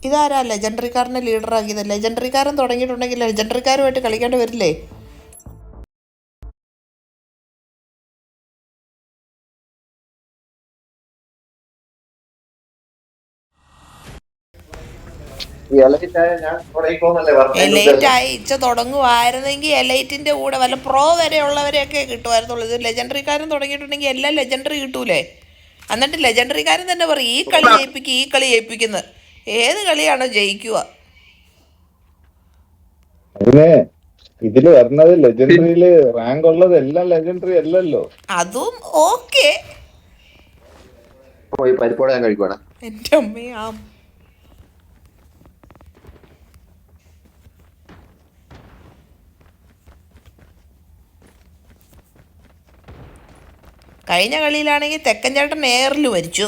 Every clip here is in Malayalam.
ഇതാരാ ലെജൻഡറിക്കാരനെ ലീഡറാക്കിയത്? ലെജൻഡറിക്കാരൻ തുടങ്ങിയിട്ടുണ്ടെങ്കിൽ ലെജൻഡറിക്കാരുമായിട്ട് കളിക്കേണ്ടി വരില്ലേ? എലൈറ്റ് അയച്ച് തുടങ്ങുമായിരുന്നെങ്കിൽ എലൈറ്റിന്റെ കൂടെ വല്ല പ്രോ വരെ ഉള്ളവരെയൊക്കെ കിട്ടുമായിരുന്നുള്ളൂ. ഇത് ലെജൻഡറിക്കാരൻ തുടങ്ങിയിട്ടുണ്ടെങ്കിൽ എല്ലാം ലെജൻഡറി കിട്ടൂലേ? എന്നിട്ട് ലെജൻഡറിക്കാരൻ തന്നെ പറയും ഈ കളി ജയിപ്പിക്കും, ഈ കളി ജയിപ്പിക്കുന്നത്. ഏത് കളിയാണോ ജയിക്കുക? ഇതില് വരുന്നത് ലെജൻഡറിയില് റാങ്ക് ഉള്ളത് എല്ലാം ലെജൻഡറി അല്ലല്ലോ. അതും ഓക്കെ. പരിപ്പോടെ ഞാൻ കഴിക്കുവാണ്. എന്റെ അമ്മയാ. കഴിഞ്ഞ കളിയിലാണെങ്കിൽ തെക്കൻ ചേട്ടൻ എയറിൽ മരിച്ചു,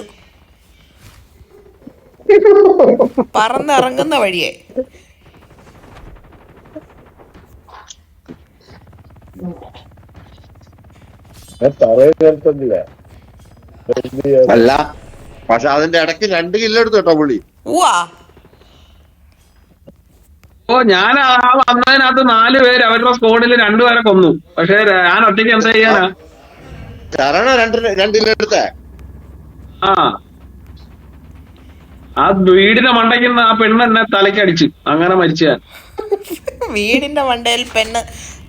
പറന്നിറങ്ങുന്ന വഴിയെ. അല്ല, പക്ഷെ അതിന്റെ ഇടയ്ക്ക് 2 കിലോ എടുത്തു കേട്ടോ പുള്ളി. ഞാൻ വന്നതിനകത്ത് 4 പേര് അവരുടെ സ്കോഡിൽ 2 പേരെ കൊന്നു. പക്ഷെ ഞാൻ ഒറ്റയ്ക്ക് എന്താ ചെയ്യാനാ? ശരണ 2 കിലോ എടുത്തേ. ആ വീടിന്റെ മണ്ടയ്ക്കുന്ന ആ പെണ്ണ് എന്നെ തലക്കടിച്ചു, അങ്ങനെ മരിച്ച. വീടിന്റെ മണ്ടയിൽ പെണ്ണ്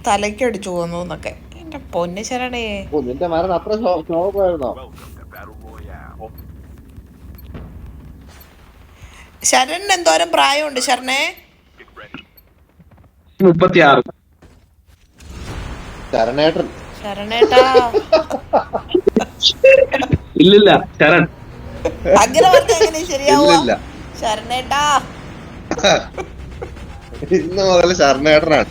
തലക്കടിച്ചു പോന്നു എന്നൊക്കെ. എന്റെ പൊന്നു ശരണേ, നിന്റെ മരണം അത്ര ശോഭമായിരുന്നോ? ശരണിന് എന്തോരം പ്രായമുണ്ട് ശരണേ? 36. ശരണേട്ടൻ. ശരണേട്ടാ ഇല്ലില്ല, ശരൺ. അങ്ങനെ പറഞ്ഞ എങ്ങനെ ശരിയാവുക? ശരണേട്ടാ ഇന്ന് മുതൽ ശരണേട്ടനാണ്.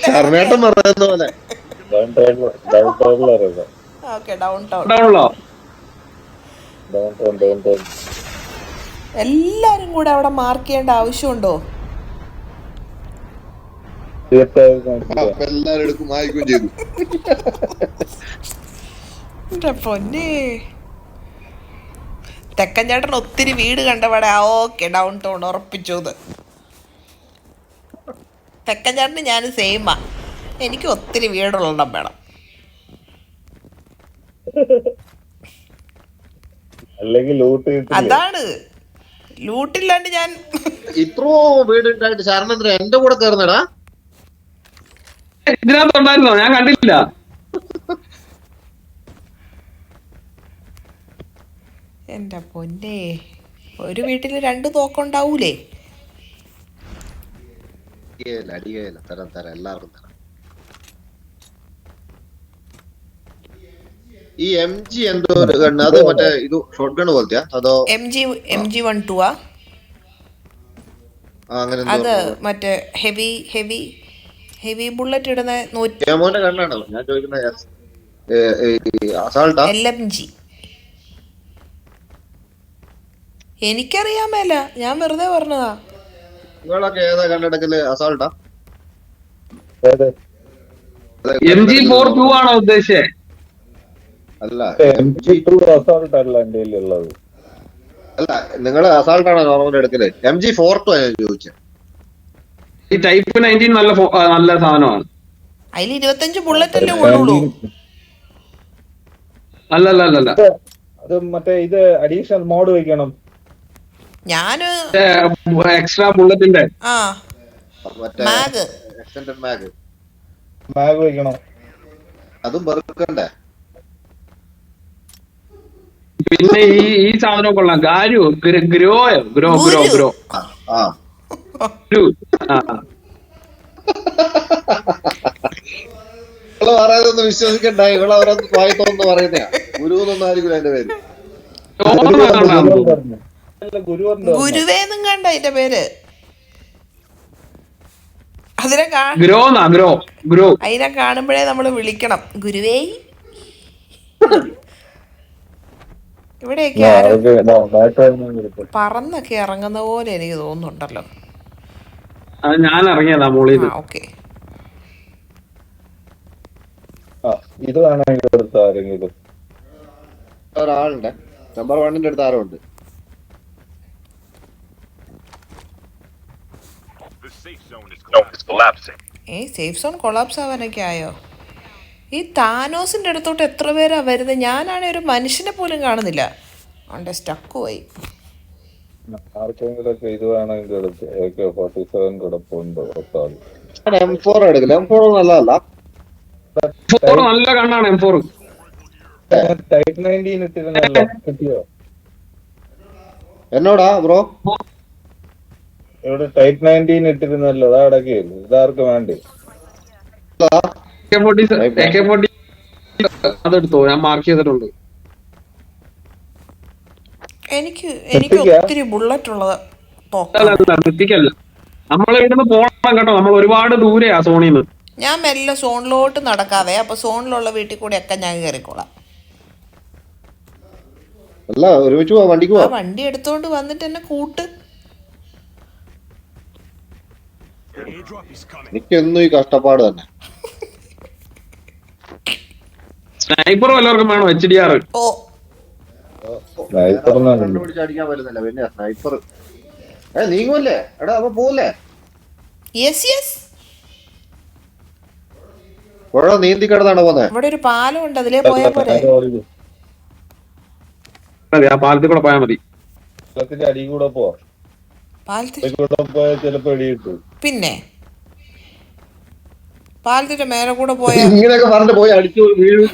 ശരണേട്ടൻ പറയുന്ന പോലെ എല്ലാരും കൂടെ അവിടെ മാർക്ക് ചെയ്യേണ്ട ആവശ്യമുണ്ടോ? എല്ലാരും എടുക്കും, വായിക്കുകയും ചെയ്തു. പൊന്നെ, തെക്കൻ ചേട്ടൻ ഒത്തിരി വീട് കണ്ടവിടെ. ഓക്കെ, ഡൗൺ ടൗൺ ഉറപ്പിച്ചു. തെക്കൻ ചേട്ടന് ഞാൻ സെയിമാ, എനിക്ക് ഒത്തിരി വീടുള്ള വേണം. അതാണ് ലൂട്ടില്ലാണ്ട് ഞാൻ ഇത്രോ വീടുണ്ടായിട്ട് ശരണേന്ദ്ര എന്റെ കൂടെ കയറുന്നടാ. ഇതിനകത്തുണ്ടായിരുന്നോ? ഞാൻ കണ്ടില്ല. എന്റെ പൊന്നെ, ഒരു വീട്ടില് 2 തോക്കുണ്ടാവൂലേ? തരാം എല്ലാവർക്കും തരാം. ഈ MG എന്തോ ഒരു ഗണ്ണ്, അത് മറ്റേ ഇത് ഷോട്ട് ഗണ്ണ് പോലത്തെയാ അതോ MG12 അങ്ങനെ? അത് മറ്റേ ഹെവി ബുള്ളറ്റ് ഇടുന്ന മോന്റെ ഗണ്ണാണോ ഞാൻ ചോദിക്കുന്നത്? അസാൾട്ടാ? LMG. എനിക്കറിയാൻ മേല, ഞാൻ വെറുതെ പറഞ്ഞതാ. നിങ്ങളൊക്കെ ഏതാ കണ്ടെടുക്കല്? അസാൾട്ടാ? MG42 ആണോ ഉദ്ദേശിച്ചേ? അല്ല, അല്ല, നിങ്ങള് അസാൾട്ടാണോ നോർമൽ എടുക്കല്? MG42 ഞാൻ ചോദിച്ചത്. ഈ ടൈപ്പ് 19 നല്ല സാധനമാണ്. അതിൽ 25 ബുള്ളറ്റ് അല്ലേ ഉള്ളൂ. അല്ലല്ല, അത് മറ്റേ ഇത് അഡീഷണൽ മോഡ് വെക്കണം. ഞാന് എക്സ്ട്രാ ബുള്ളറ്റിന്റെ മാഗ് വെക്കണം. അതും ബർക്കണ്ടേ? പിന്നെ ഈ സാധനം കൊള്ളാം. ഗ്രോ പറയുന്നൊന്നും വിശ്വസിക്കണ്ട. ഇവളവരൊന്നും വായിത്തോന്ന് പറയുന്നയാ. ഗുരുവെന്നൊന്നും ആയിരിക്കും അതിന്റെ പേര്. ഗുരുവേന്നും കണ്ട അതിന്റെ പേര്. അതിനെ കാണുമ്പോഴേ നമ്മള് വിളിക്കണം ഗുരുവേ. ഇവിടെയൊക്കെ പറന്നൊക്കെ ഇറങ്ങുന്ന പോലെ എനിക്ക് തോന്നുന്നുണ്ടല്ലോ. ഞാൻ ഇറങ്ങിയതാ മോളിൽ. ഓക്കെ, ആ ഇത് വേണമെങ്കിൽ എടുത്ത ആരെങ്കിലും. ഒരാളുണ്ട് നമ്പർ 1 അടുത്ത് ആരോ ഉണ്ട്. സേഫ് സോൺ കൊളാപ്സ് ആവാനൊക്കെ ആയോ? ഈ താനോസിന്റെ അടുത്തോട്ട് എത്ര പേരാ വരുന്നത്? ഞാനാണെ ഒരു മനുഷ്യനെ പോലും കാണുന്നില്ല. അവിടെ സ്റ്റക്ക് പോയി. ആർക്കെങ്കിലും ഒക്കെ ഇത് വേണമെങ്കിൽ എടുത്ത് AK-47 കിടപ്പുണ്ട്. M4 എടുക്കില്ല. M4 നല്ലതല്ല. M4 നല്ല കണ്ണാണ്. M4 ടൈപ്പ് 19 ഇട്ടിരുന്നല്ലോ, കിട്ടിയോ? എന്നോടാ ബ്രോ? ഇവിടെ ടൈപ്പ് 19 ഇട്ടിരുന്നല്ലോ, അതാ അടക്കിയല്ലോ. ഇതാർക്ക് വേണ്ടി? AK-40 അതെടുത്തോ, ഞാൻ മാർക്ക് ചെയ്തിട്ടുണ്ട്. എനിക്ക് ഒത്തിരി ബുള്ളറ്റ് ഉള്ളത് എത്തിക്കല്ല, നമ്മളെ ഇവിടുന്ന് പോകണം കേട്ടോ. നമ്മൾ ഒരുപാട് ദൂരെയാ സോണിന്ന്. ഞാൻ മെല്ലെ സോണിലോട്ട് നടക്കാവേ. അപ്പൊ സോണിലുള്ള വീട്ടിൽ കൂടെ ഒക്കെ ഞാൻ കയറിക്കോളാം. അല്ല ഒരുമിച്ച് പോവാ, വണ്ടിക്ക് ആ പോവാ. വണ്ടി എടുത്തോണ്ട് വന്നിട്ട് എന്നെ കൂട്ട്. എനിക്കെന്നും ഈ കഷ്ടപ്പാട് തന്നെ. സ്നൈപ്പർ വല്ലവർക്കും വേണോ? HDR. ഓ കണ്ടുപിടിച്ച് അടിക്കാൻ പറ്റുന്നില്ല, പിന്നെ സ്നൈപ്പർ. നീങ്ങുമല്ലേ എടാ, അപ്പൊ പോവല്ലേ? Yes yes. പുഴ നീന്തി കിടന്നാണ് പോന്നെ. ഇവിടെ ഒരു പാലം ഉണ്ട്, അതിലേ പോയാ പോരെ? അതെ, ആ പാലത്തിൽ കൂടെ പോയാൽ മതി. വെള്ളത്തിന്റെ അടി കൂടെ പോവാ. പാലത്തിൽ കൂടെ പോയാൽ ചിലപ്പോ ഇടി കിട്ടും. പിന്നെ പാലത്തിന്റെ മേലെ കൂടെ പോയാ ഇങ്ങനെയൊക്കെ പറഞ്ഞിട്ട് പോയി അടിച്ചു വീഴും.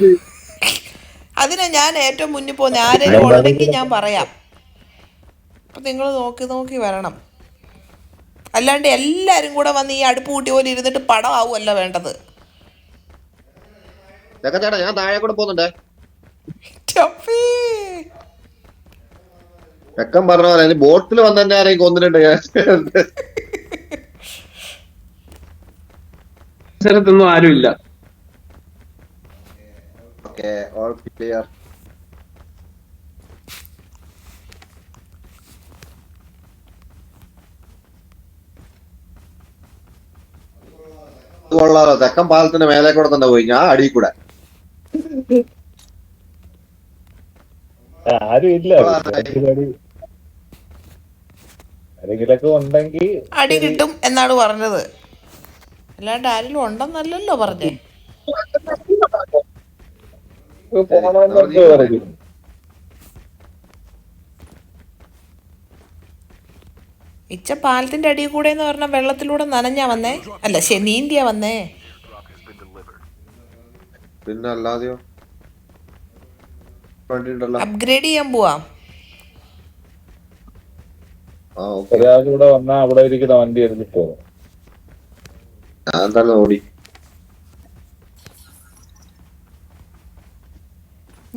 അതിനാ ഞാൻ ഏറ്റവും മുന്നിൽ പോകുന്ന. ആരെങ്കിലും ഉണ്ടെങ്കിൽ ഞാൻ പറയാം. അപ്പൊ നിങ്ങൾ നോക്കി നോക്കി വരണം. അല്ലാണ്ട് എല്ലാരും കൂടെ വന്ന് ഈ അടുപ്പ് കൂട്ടി പോലെ ഇരുന്നിട്ട് പടം ആവുമല്ല വേണ്ടത്. ചേട്ടാ ഞാൻ താഴെ കൂടെ പോകുന്നുണ്ടേ. ടഫി. ചെക്കൻ പറഞ്ഞ പോലെ ബോട്ടിൽ വന്നെ ആരെയും കൊന്നിട്ടുണ്ട് ഞാൻ. സ്ഥലത്തൊന്നും ആരും ഇല്ല. Okay, all clear. കൊള്ളാലോ, തെക്കൻ പാലത്തിന്റെ മേലെ കൂടെ തന്നെ പോയി, ഞാൻ അടിയിൽ കൂടെ. ആരും ഇല്ല. ആരെങ്കിലൊക്കെ ഉണ്ടെങ്കിൽ അടി കിട്ടും എന്നാണ് പറഞ്ഞത്. അല്ലാണ്ട് ആരെങ്കിലും ഉണ്ടെന്നല്ലല്ലോ പറഞ്ഞേ. പോണമെന്നൊക്കെ പറഞ്ഞു. ഇച്ച പാലത്തിന്റെ അടിയിൽ കൂടെ എന്ന് പറഞ്ഞാൽ വെള്ളത്തിലൂടെ നനഞ്ഞാ വന്നേ? അല്ല നീന്തിയാ വന്നേ. പിന്നെ അല്ലാതെയോ? അപ്ഗ്രേഡ് ചെയ്യാൻ പോവാം. ഒരാളുകൂടെ വന്നാ അവിടെ ഇരിക്കുന്ന വണ്ടി എടുത്തിട്ട് പോകും. ഞാൻ തന്നെ ഓടി.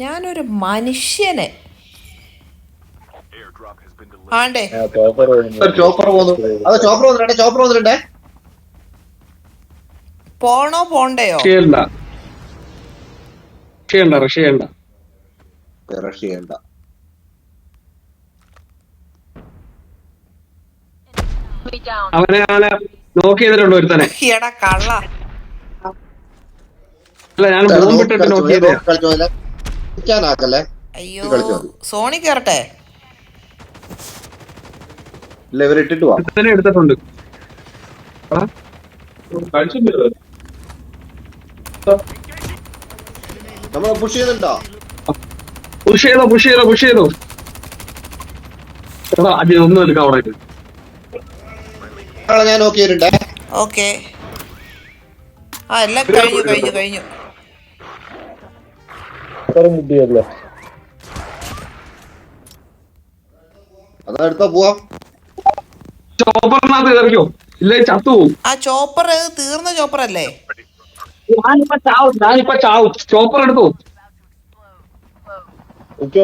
ഞാനൊരു മനുഷ്യനെ ആണ്ടേ. ചോപ്പർ പോകുന്നു. അത് ചോപ്പർ വന്നിട്ടുണ്ടേ, ചോപ്പർ വന്നിട്ടുണ്ടേ. പോണോ പോണ്ടയോ? റഷ് ചെയ്യണ്ട. അവനെ നോക്കി ചെയ്തിട്ടുണ്ടോ ഒരുത്തനെ? എടാ കള്ള. അല്ല, ഞാൻ ബോംബിട്ടിട്ട് നോക്കി ചെയ്തേ. അയ്യോ, സോണി കേറട്ടെ. ഇല്ല, ഇവരിട്ടിട്ട് പോവാ. തന്നെ എടുത്തിട്ടുണ്ട്. നമ്മളെ പുഷ് ചെയ്യുന്നുണ്ടോ? പുഷ് ചെയ്തോ. അത് ഒന്നും എടുക്കാം അവിടെ. ഞാൻ നോക്കിയിട്ടുണ്ടേ. ഓക്കെ. ആ എല്ലാം കഴിഞ്ഞു. കിട്ടിയല്ലോ. അതെടുത്താ പോവാം. ചോപ്പറിനകത്ത് കയറിയോ? ഇല്ല, ചത്തുപോകും. ആ ചോപ്പർ തീർന്ന ചോപ്പർ അല്ലേ? ഞാനിപ്പോ ചാവും. ചോപ്പർ എടുത്തു.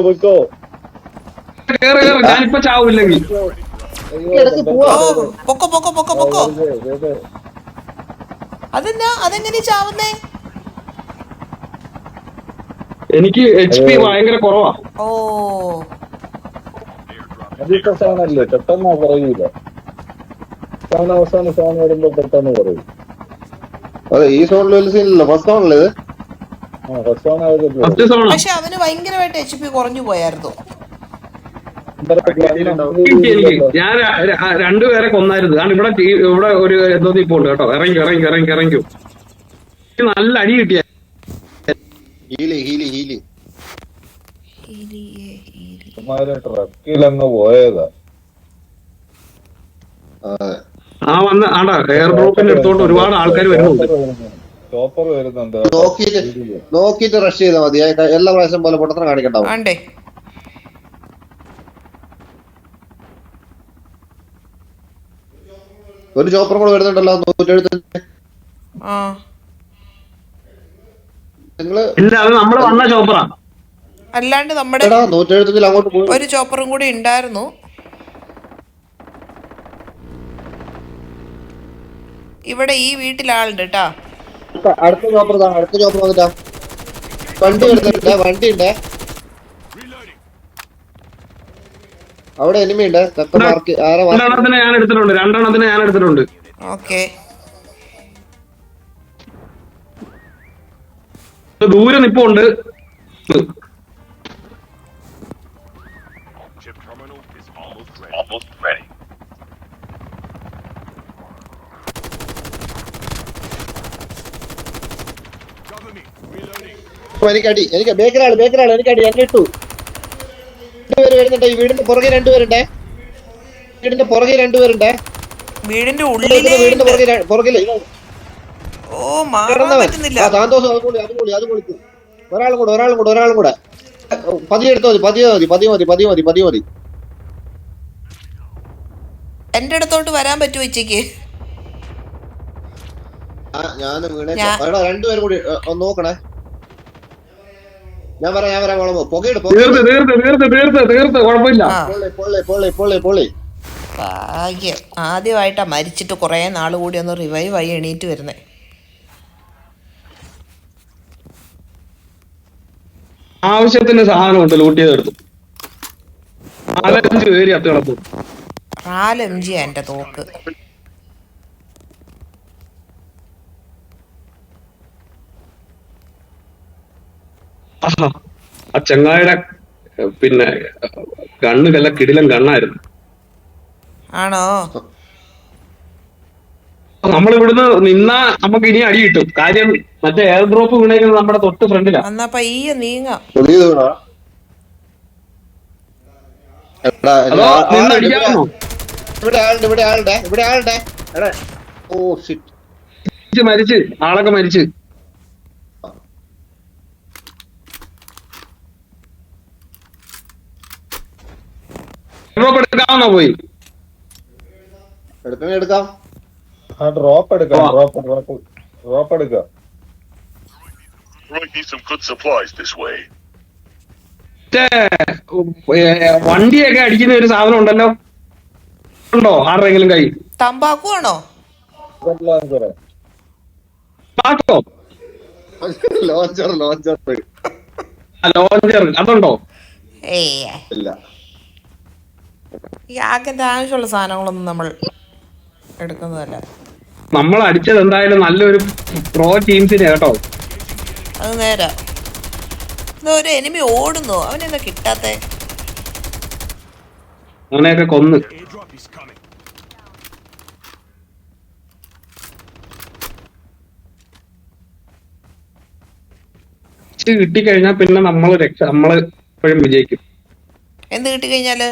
പൊയ്ക്കോ. കേറ്. ഞാനിപ്പോ ചാവില്ലെങ്കിൽ. പൊക്കോ. അതെങ്ങനെ ചാവുന്നേ? എനിക്ക് HP ഭയങ്കര കുറവാ. ഓ, സാധനല്ലേ, പെട്ടെന്ന് കുറയൂല. അവസാനം സാധനം വരുമ്പോ പെട്ടെന്ന് കുറയും. അതെ, ഈ സോണിൽ വലിയ സീനില്ലല്ലോ. ഫസ്റ്റ് സോണില് ഇത് ഫസ്റ്റ് സോണാ. പക്ഷെ അവന് ഭയങ്കരമായിട്ട് HP കുറഞ്ഞു പോയായിരുന്നു. കിട്ടി എനിക്ക്. ഞാൻ രണ്ടുപേരെ കൊന്നായിരുന്നു. കാരണം ഇവിടെ ഒരു എന്തോ ഇപ്പൊ ഉണ്ട് കേട്ടോ. ഇറങ്ങിക്കോ. നല്ല അടി കിട്ടിയ. ഹീലി ട്രക്കിലങ്ങ് പോയതാ. ആണ്ടാ എയർ ഡ്രോപ്പിന്റെ അടുത്തോണ്ട് ഒരുപാട് ആൾക്കാർ വരുന്നുണ്ട്. ചോപ്പർ വരുന്നുണ്ട്. നോക്കിയിട്ട് റഷ് ചെയ്താൽ മതി. എല്ലാ പ്രാവശ്യം പോലെ പൊട്ടത്തരം കാണിക്കണ്ടാവും. ആണ്ടേ ഒരു ചോപ്പർ കൂടെ വരുന്നുണ്ടല്ലോ 175. ആ നിങ്ങള് ഇല്ല, അത് നമ്മള് വന്ന ചോപ്പറാ. അല്ലാണ്ട് നമ്മുടെ 175 അങ്ങോട്ട് പോയി. ഒരു ചോപ്പറും കൂടി ഉണ്ടായിരുന്നു. ഇവിടെ ഈ വീട്ടിൽ ആളുണ്ട് കേട്ടാ. അടുത്ത ചോപ്പർ വന്നിട്ടാ. വണ്ടി ഉണ്ട്. അവിടെ എനിമി ഉണ്ട്. രണ്ടെണ്ണത്തിന് ഞാൻ എടുത്തിട്ടുണ്ട്. ഓക്കെ ദൂരെ നിപ്പുണ്ട്. എനിക്ക് ബേക്കറാള് എനിക്കടി എന്നെ ഇട്ടു. രണ്ടുപേര് വരുന്നുണ്ട്. ഈ വീടിന്റെ പുറകെ രണ്ടുപേരുണ്ടേ. വീടിന്റെ വീടിന്റെ ഉള്ളിൽ പുറകില് ഓ മാറാൻ പറ്റുന്നില്ല. സന്തോഷം. അത് പൊളിച്ചു. ഒരാളും കൂടെ പതിയെ എടുത്തോ മതി. എന്റെ അടുത്തോട്ട് വരാൻ പറ്റുമോ ഉച്ചക്ക്? ഞാൻ രണ്ടുപേരും കൂടി ഒന്ന് നോക്കണേ. ഞാൻ വരാം. പുകയിട്. തീർത്ത് കുഴപ്പമില്ല. പൊള്ളി. ഭാഗ്യം. ആദ്യമായിട്ടാ മരിച്ചിട്ട് കുറെ നാള് കൂടി ഒന്ന് റിവൈവ് ആയി എണീറ്റ് വരുന്നേ. ആവശ്യത്തിന് സാധനമുണ്ട്. ലൂട്ട് ചെയ്തെടുത്തു. 4-5 പേര് അത്ത് കിടന്നു. RAL MG എന്റെ തോക്ക്. ആ ചെങ്ങായുടെ പിന്നെ കണ്ണ് കിടിലൻ കണ്ണായിരുന്നു. ആണോ? നമ്മളിവിടുന്ന് നിന്നാ നമുക്ക് ഇനി അടി കിട്ടും. കാര്യം മറ്റേ എയർ ഡ്രോപ്പ് വീണേക്കുന്നത് നമ്മുടെ തൊട്ട് ഫ്രണ്ടിലാ. എന്നാ പയ്യെ നീങ്ങാം. അതോ നിന്ന് അടിക്കാമോ? ഇവിടെ ആളുടെ. Oh shit. മരിച്ച് ആളൊക്കെ മരിച്ച്. ഡ്രോപ്പ് എടുക്കാമെന്നോ പോയി? എടുക്കാം. ഡ്രോപ്പ് എടുക്കാം. വണ്ടിയൊക്കെ അടിക്കുന്ന ഒരു സാധനം ഉണ്ടല്ലോ. ഉണ്ടോ ആരുടെങ്കിലും കൈ? തമ്പാക്കു ആണോ? ലോഞ്ചർ അതുണ്ടോ? ഏയ് ഇല്ല. ഈ ആകെന്റെ ആവശ്യമുള്ള സാധനങ്ങളൊന്നും നമ്മൾ എടുക്കുന്നതല്ല. നമ്മൾ അടിച്ചത് എന്തായാലും നല്ലൊരു പ്രോ ടീംസിനെ കേട്ടോ. അത് നേരാ. ഒരു എനിമി ഓടുന്നു. അവനെന്താ കിട്ടാത്തെ? അവനെയൊക്കെ കൊന്ന്. കിട്ടിക്കഴിഞ്ഞാൽ പിന്നെ നമ്മള് എപ്പോഴും വിജയിക്കും. എന്ത് കിട്ടിക്കഴിഞ്ഞാല്?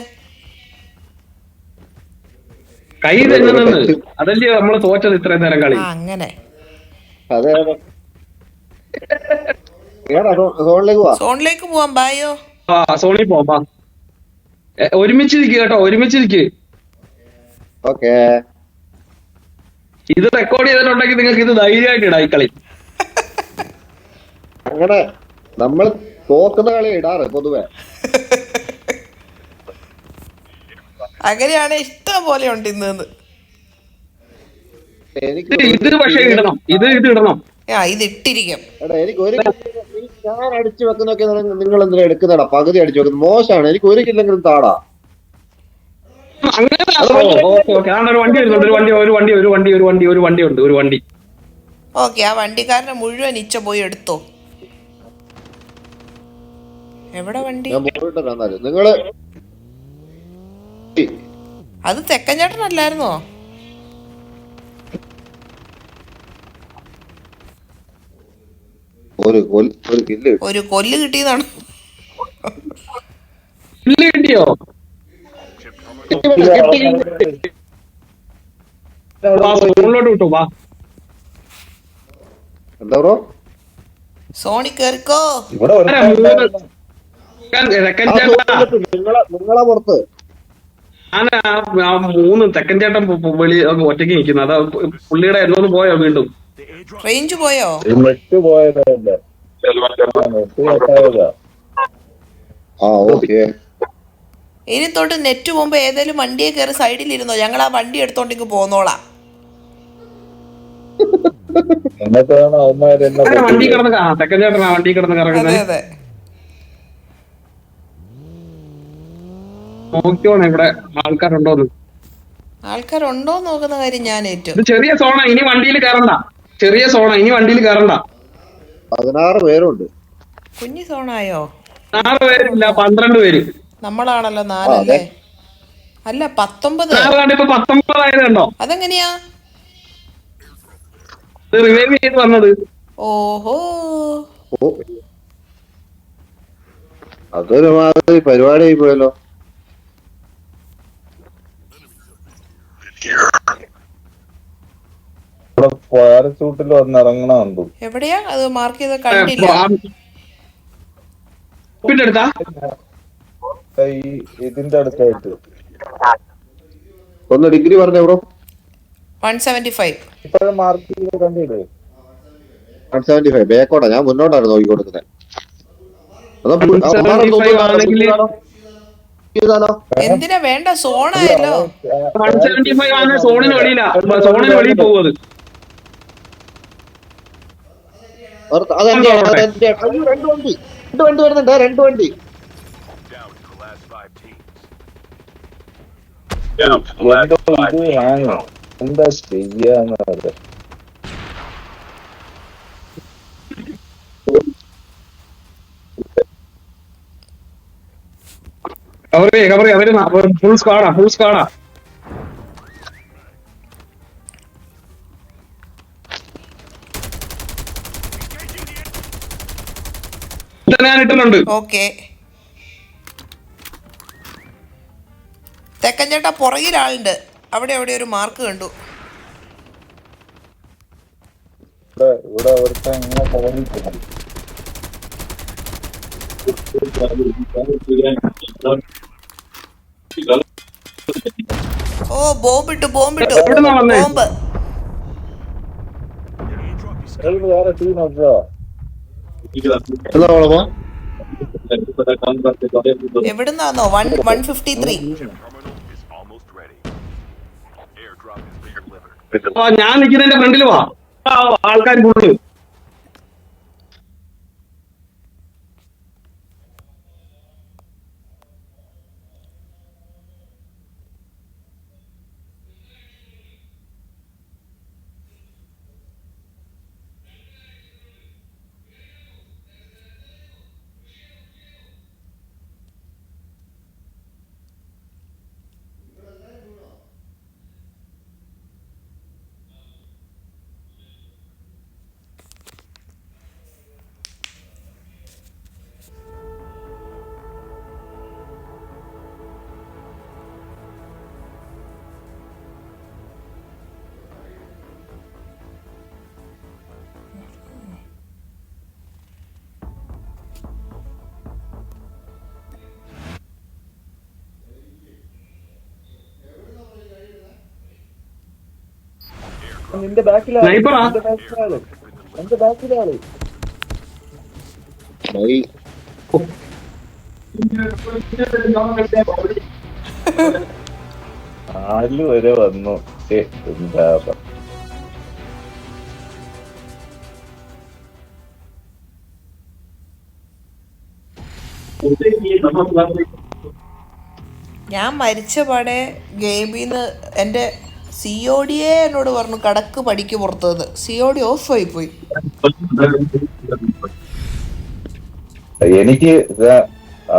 കൈ തന്നെ നിന്ന്. അതല്ലേ നമ്മള് തോറ്റത് ഇത്രയും നേരം കളി. അങ്ങനെ അതെ. സോണിലേക്ക് പോവാം. ബായോ. സോണിൽ പോവാം. ഒരുമിച്ചിരിക്കുക കേട്ടോ. ഓക്കേ. ഇത് റെക്കോർഡ് ചെയ്തിട്ടുണ്ടെങ്കിൽ നിങ്ങൾക്ക് ഇത് ധൈര്യമായിട്ട് ഇടാം ഈ കളി. അങ്ങനെ നമ്മൾ തോക്കുന്ന കളി ഇടാറ് പൊതുവെ. അങ്ങനെയാണ് ഇഷ്ടം പോലെ ഉണ്ട് ഇന്ന്. ഇത് പക്ഷേ ഇടണം. ഇത് ഇടണം. ഇത് ഇട്ടിരിക്കും. എനിക്ക് ഒരു ഞാൻ അടിച്ചു വെക്കുന്നൊക്കെ നിങ്ങൾ എന്തിനാ എടുക്കുന്നടാ? പകുതി അടിച്ചു വെക്കുന്നത് മോശമാണ്. എനിക്ക് ഒരു കില്ലെങ്കിലും താടാ. ഒരു വണ്ടി. ഓക്കെ, ആ വണ്ടിക്കാരനെ മുഴുവൻ ഇച്ച പോയി എടുത്തോ. എവിടെ വണ്ടി? ഞാൻ പോയിട്ട് തന്നാല് നിങ്ങള് അത് തെക്കൻ ചേട്ടനല്ലായിരുന്നോ? ഒരു കില്ല് ഒരു കൊല്ല് കിട്ടിയതാണ്. ഇല്ല കിട്ടിയോ? വാ, സോണിലോട്ട് വിട്ടു വാ. എന്താ ബ്രോ? സോണി കേറിക്കോ. ഇവിടെ ആരാ മൂന്ന് തെക്കൻ ചേട്ടാ? നിങ്ങളെ പുറത്ത് ഞാൻ ആ മൂന്ന് തെക്കൻ ചേട്ടൻ വെളി ഒറ്റയ്ക്ക് നിൽക്കുന്നു. അതാ പുള്ളിയുടെ എന്നൊന്ന് പോയോ വീണ്ടും? റേഞ്ച് പോയോ? നെറ്റ് പോയതല്ല, നെറ്റ് കട്ടായതാ. ഓക്കെ. ഇനി തൊട്ട് നെറ്റ് പോകുമ്പോ ഏതെങ്കിലും വണ്ടിയെ കയറി സൈഡിലിരുന്നോ, ഞങ്ങൾ ആ വണ്ടി എടുത്തോണ്ടിങ്ങ് പോന്നോളാം. എന്നിട്ടാണ് അവന്മാര് എന്നെ വണ്ടി കിടന്ന് തെക്കൻ ചേട്ടനാ വണ്ടി കിടന്ന് അതെ കറങ്ങുന്നത്. അതെ. നോക്കിയോണെ ഇവിടെ ആൾക്കാരുണ്ടോന്ന്. ആൾക്കാരുണ്ടോ നോക്കുന്ന കാര്യം ഞാൻ ഏറ്റു. ഇത് ചെറിയ സോണ, ഇനി വണ്ടിയിൽ കയറണ്ട. ചെറിയ സോണ, ഇനി വണ്ടിയിൽ കയറണ്ട. 16 പേരുണ്ട്. കുഞ്ഞി സോണായോ? 6 പേരില്ല, 12 പേര്. നമ്മളാണല്ലോ 4 അല്ലേ? അല്ല 19. ഇപ്പൊ 19 ആയത് കണ്ടോ? അതെങ്ങനെയാ? ഇത് റിവൈവ് ചെയ്ത് വന്നത്. ഓഹോ, അതൊരു മാതിരി പരിപാടിയായി പോയല്ലോ. ഇവിടെ പാരച്ചൂട്ടിൽ വന്നിറങ്ങണുണ്ട്. എവിടെയാ അത് മാർക്ക് ചെയ്ത് കണ്ടില്ല. അടുത്താ ഇതിന്റെ അടുത്തായിട്ട് ഒന്ന് ഡിഗ്രി പറഞ്ഞ ബ്രോ. 175. ഇപ്പോഴും മാർക്ക് ചെയ്ത് കണ്ടില്ലേ? 175 ബേക്കോട്ടാ. ഞാൻ മുന്നോട്ടാണ് നോക്കി കൊടുക്കുന്നത്. എന്തിനാ വേണ്ട, സോണായല്ലോ. 175 ആണ്. സോണിന് വെളിയിലാ, സോണിന് വെളിയിൽ പോകുന്നത്. രണ്ട് വണ്ടി വരുന്നുണ്ട്. 2 വണ്ടി. എന്താ ചെയ്യാന്ന് അവര് ഫുൾ സ്ക്വാഡാ. ഞാൻ ഇട്ടിട്ടുണ്ട്. ഓക്കെ. തെക്കൻ ചേട്ടാ പുറകിലാളുണ്ട്. അവിടെ എവിടെ ഒരു മാർക്ക് കണ്ടു. ഇവിടെ അവിടുത്തെ ഇങ്ങനെ തോന്നിക്കുന്നു. ഓ, ബോംബിട്ടു. ബോംബ് വേറെ ടീം നോക്കുക. എവിടുന്നാന്നോ? 153. ഞാൻ നിൽക്കുന്നതിന്റെ ഫ്രണ്ടിൽ വാ. ആൾക്കാർ കൂടുതൽ. നിന്റെ ബാക്കിലാണ്. സ്നൈപ്പറാ? എന്റെ ബാക്കിലാണ്. 4 വരെ വന്നു. എന്താ ഞാൻ മരിച്ച പാടെ ഗെയിമിന്ന് എൻ്റെ COD എന്നോട് പറഞ്ഞു കടക്ക് പടിക്ക് പുറത്തത്. COD ഓഫായി പോയി. എനിക്ക്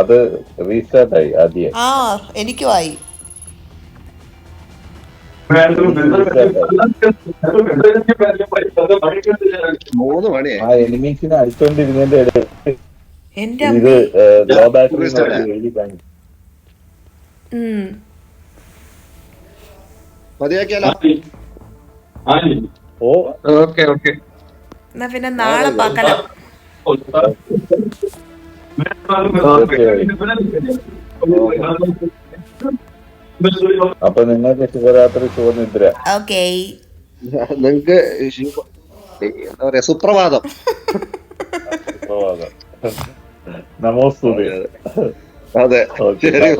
അത് റീസ്റ്റാർട്ട് ആയി ആദ്യം. ആ എനിക്കും ആയി. മൂന്ന് മണിയായി. ആ എനിമീസിനെ അടിച്ചോണ്ടിരുന്നതിന്റെ ഇടയിൽ എന്റെ ഇത് അമ്മേ. ലോ ബാറ്ററി എഴുതി കാണിച്ചു. മതിയാക്കിയാലോ? ഓ ഓക്കെ ഓക്കെ. എന്നാ പിന്നെ നാളെ പാക്കലാം. അപ്പൊ നിങ്ങൾക്ക് ശിവരാത്രി ശുഭനിദ്ര. ഓക്കേ. നിങ്ങക്ക് എന്താ പറയാ, സുപ്രഭാതം. നമോസ്തുതി. അതെ, ഓക്കെ ശരി.